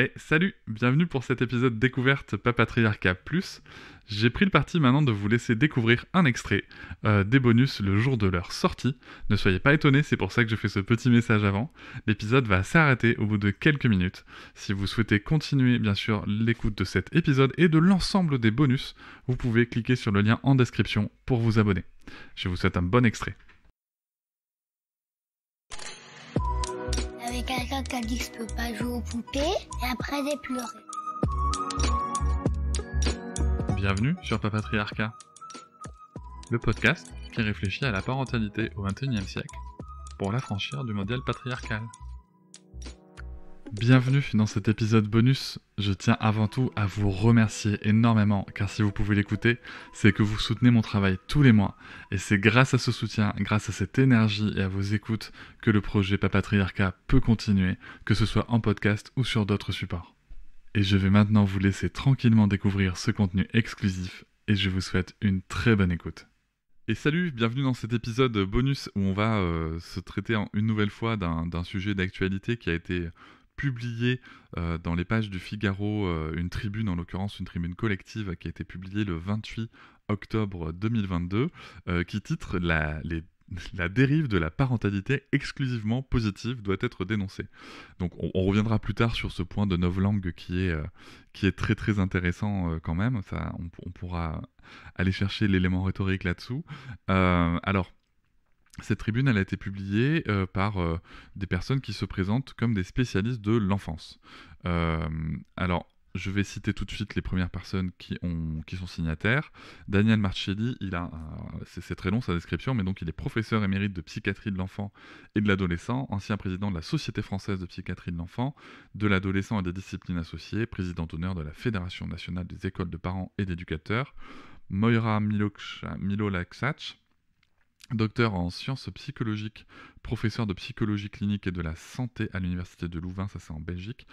Et salut, bienvenue pour cet épisode découverte Papatriarcat Plus. J'ai pris le parti maintenant de vous laisser découvrir un extrait des bonus le jour de leur sortie. Ne soyez pas étonnés, c'est pour ça que je fais ce petit message avant. L'épisode va s'arrêter au bout de quelques minutes. Si vous souhaitez continuer bien sûr l'écoute de cet épisode et de l'ensemble des bonus, vous pouvez cliquer sur le lien en description pour vous abonner. Je vous souhaite un bon extrait. Avec quelqu'un qui a dit que je peux pas jouer aux poupées, et après j'ai pleuré. Bienvenue sur Papatriarcat, le podcast qui réfléchit à la parentalité au XXIe siècle pour l'affranchir du modèle patriarcal. Bienvenue dans cet épisode bonus. Je tiens avant tout à vous remercier énormément, car si vous pouvez l'écouter, c'est que vous soutenez mon travail tous les mois. Et c'est grâce à ce soutien, grâce à cette énergie et à vos écoutes, que le projet Papatriarcat peut continuer, que ce soit en podcast ou sur d'autres supports. Et je vais maintenant vous laisser tranquillement découvrir ce contenu exclusif, et je vous souhaite une très bonne écoute. Et salut, bienvenue dans cet épisode bonus où on va se traiter une nouvelle fois d'un sujet d'actualité qui a été publié dans les pages du Figaro, une tribune, en l'occurrence une tribune collective qui a été publiée le 28 octobre 2022, qui titre la dérive de la parentalité exclusivement positive doit être dénoncée. Donc on reviendra plus tard sur ce point de novlangue qui est très très intéressant quand même. Ça, on pourra aller chercher l'élément rhétorique là-dessous. Alors, cette tribune, elle a été publiée par des personnes qui se présentent comme des spécialistes de l'enfance. Alors, je vais citer tout de suite les premières personnes qui sont signataires. Daniel Marcelli, c'est très long sa description, mais donc il est professeur émérite de psychiatrie de l'enfant et de l'adolescent, ancien président de la Société française de psychiatrie de l'enfant, de l'adolescent et des disciplines associées, président d'honneur de la Fédération nationale des écoles de parents et d'éducateurs. Moira Milolaksach, docteur en sciences psychologiques, professeur de psychologie clinique et de la santé à l'université de Louvain, ça c'est en Belgique.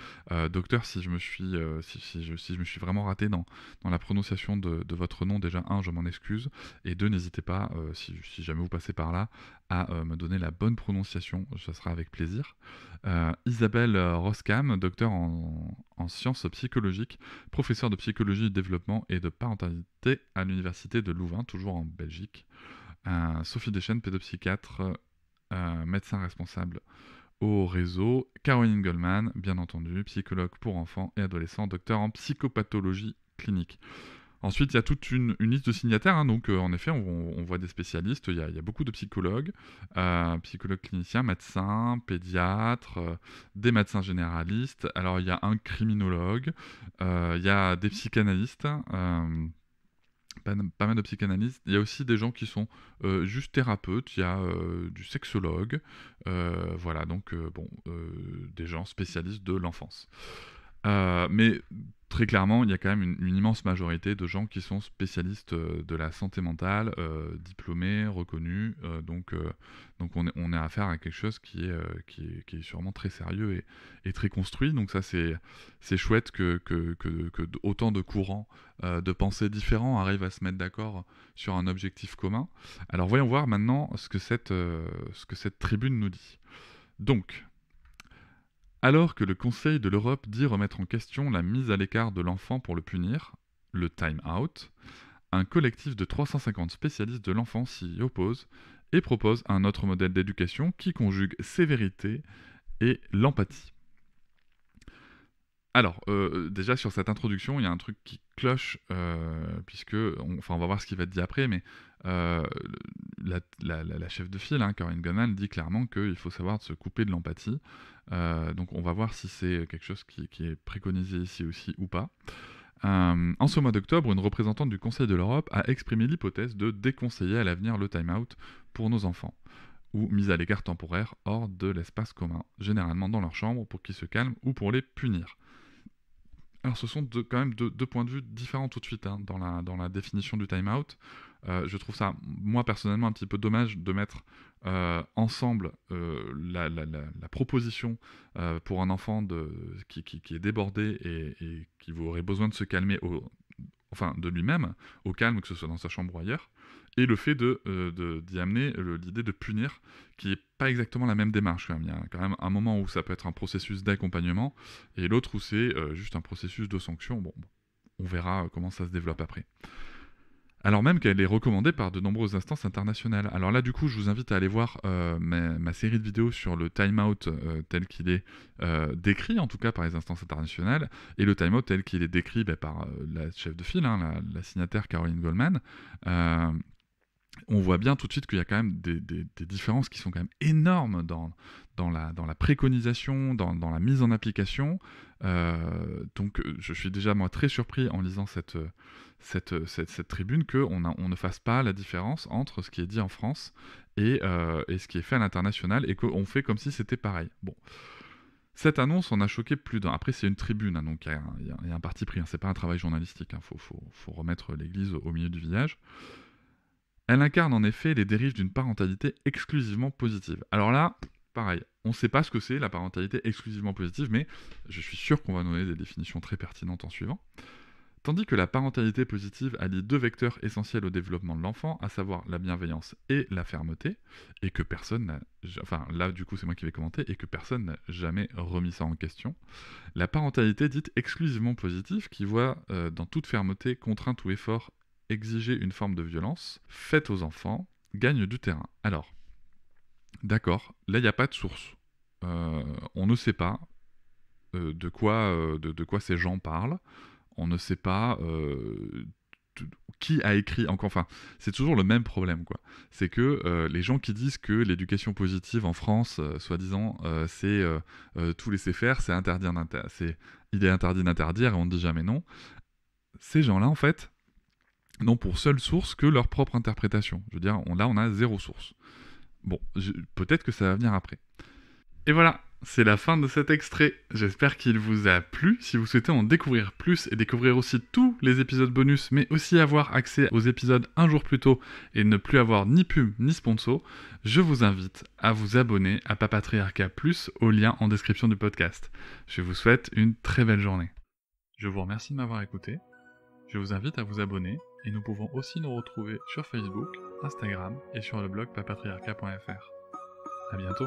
Docteur, si je me suis vraiment raté dans la prononciation de votre nom, déjà, je m'en excuse, et deux, n'hésitez pas, si jamais vous passez par là, à me donner la bonne prononciation, ça sera avec plaisir. Isabelle Roskam, docteur en sciences psychologiques, professeur de psychologie du développement et de parentalité à l'université de Louvain, toujours en Belgique. Sophie Deschênes, pédopsychiatre, médecin responsable au réseau. Caroline Goldman, bien entendu, psychologue pour enfants et adolescents, docteur en psychopathologie clinique. Ensuite, il y a toute une liste de signataires, donc en effet, on voit des spécialistes, il y a beaucoup de psychologues, psychologues cliniciens, médecins, pédiatres, des médecins généralistes. Alors, il y a un criminologue, il y a des psychanalystes, pas mal de psychanalystes. Il y a aussi des gens qui sont juste thérapeutes, il y a du sexologue, voilà, donc des gens spécialistes de l'enfance. Mais très clairement, il y a quand même une immense majorité de gens qui sont spécialistes de la santé mentale, diplômés, reconnus. Donc on est à affaire à quelque chose qui est sûrement très sérieux et très construit. Donc ça, c'est chouette que autant de courants de pensée différents arrivent à se mettre d'accord sur un objectif commun. Alors voyons voir maintenant ce que cette tribune nous dit. Donc, alors que le Conseil de l'Europe dit remettre en question la mise à l'écart de l'enfant pour le punir, le time out, un collectif de 350 spécialistes de l'enfant s'y oppose et propose un autre modèle d'éducation qui conjugue sévérité et l'empathie. Alors, déjà sur cette introduction, il y a un truc qui cloche, puisque, on va voir ce qui va être dit après, mais la chef de file, Caroline Goldman, dit clairement qu'il faut savoir se couper de l'empathie. Donc on va voir si c'est quelque chose qui est préconisé ici aussi ou pas. En ce mois d'octobre, une représentante du Conseil de l'Europe a exprimé l'hypothèse de déconseiller à l'avenir le time-out pour nos enfants, ou mise à l'écart temporaire hors de l'espace commun, généralement dans leur chambre pour qu'ils se calment ou pour les punir. Alors ce sont quand même deux points de vue différents tout de suite dans la définition du time-out. Je trouve ça, moi personnellement, un petit peu dommage de mettre ensemble la proposition pour un enfant qui est débordé et qui aurait besoin de se calmer, de lui-même, au calme, que ce soit dans sa chambre ou ailleurs, et le fait d'y amener l'idée de punir, qui n'est pas exactement la même démarche quand même. Il y a quand même un moment où ça peut être un processus d'accompagnement, et l'autre où c'est juste un processus de sanction. Bon, on verra comment ça se développe après. Alors même qu'elle est recommandée par de nombreuses instances internationales. Alors là, du coup, je vous invite à aller voir ma série de vidéos sur le time-out tel qu'il est décrit, en tout cas par les instances internationales, et le time-out tel qu'il est décrit par la chef de file, hein, la signataire Caroline Goldman. On voit bien tout de suite qu'il y a quand même des différences qui sont quand même énormes dans la préconisation, dans la mise en application. Donc je suis déjà moi très surpris en lisant cette tribune qu'on ne fasse pas la différence entre ce qui est dit en France et ce qui est fait à l'international et qu'on fait comme si c'était pareil. Bon. Cette annonce en a choqué plus d'un. Après, c'est une tribune, hein, donc il y a un parti pris. Hein, c'est pas un travail journalistique. Hein, faut remettre l'église au milieu du village. Elle incarne en effet les dérives d'une parentalité exclusivement positive. Alors là, pareil, on ne sait pas ce que c'est la parentalité exclusivement positive, mais je suis sûr qu'on va donner des définitions très pertinentes en suivant. Tandis que la parentalité positive allie deux vecteurs essentiels au développement de l'enfant, à savoir la bienveillance et la fermeté, et que personne n'a... Enfin, là, du coup, c'est moi qui vais commenter, et que personne n'a jamais remis ça en question. La parentalité dite exclusivement positive, qui voit dans toute fermeté, contrainte ou effort, exiger une forme de violence faite aux enfants, gagne du terrain. Alors, d'accord, là, il n'y a pas de source. On ne sait pas de quoi ces gens parlent. On ne sait pas qui a écrit. Enfin, c'est toujours le même problème, quoi. C'est que les gens qui disent que l'éducation positive en France, soi-disant, c'est tout laisser faire, c'est interdire il est interdit d'interdire et on ne dit jamais non. Ces gens-là, en fait, n'ont pour seule source que leur propre interprétation. Je veux dire, là, on a zéro source. Bon, peut-être que ça va venir après. Et voilà, c'est la fin de cet extrait. J'espère qu'il vous a plu. Si vous souhaitez en découvrir plus et découvrir aussi tous les épisodes bonus, mais aussi avoir accès aux épisodes un jour plus tôt et ne plus avoir ni pub ni sponsor, je vous invite à vous abonner à Papatriarcat Plus au lien en description du podcast. Je vous souhaite une très belle journée. Je vous remercie de m'avoir écouté. Je vous invite à vous abonner et nous pouvons aussi nous retrouver sur Facebook, Instagram et sur le blog papatriarcat.fr. À bientôt.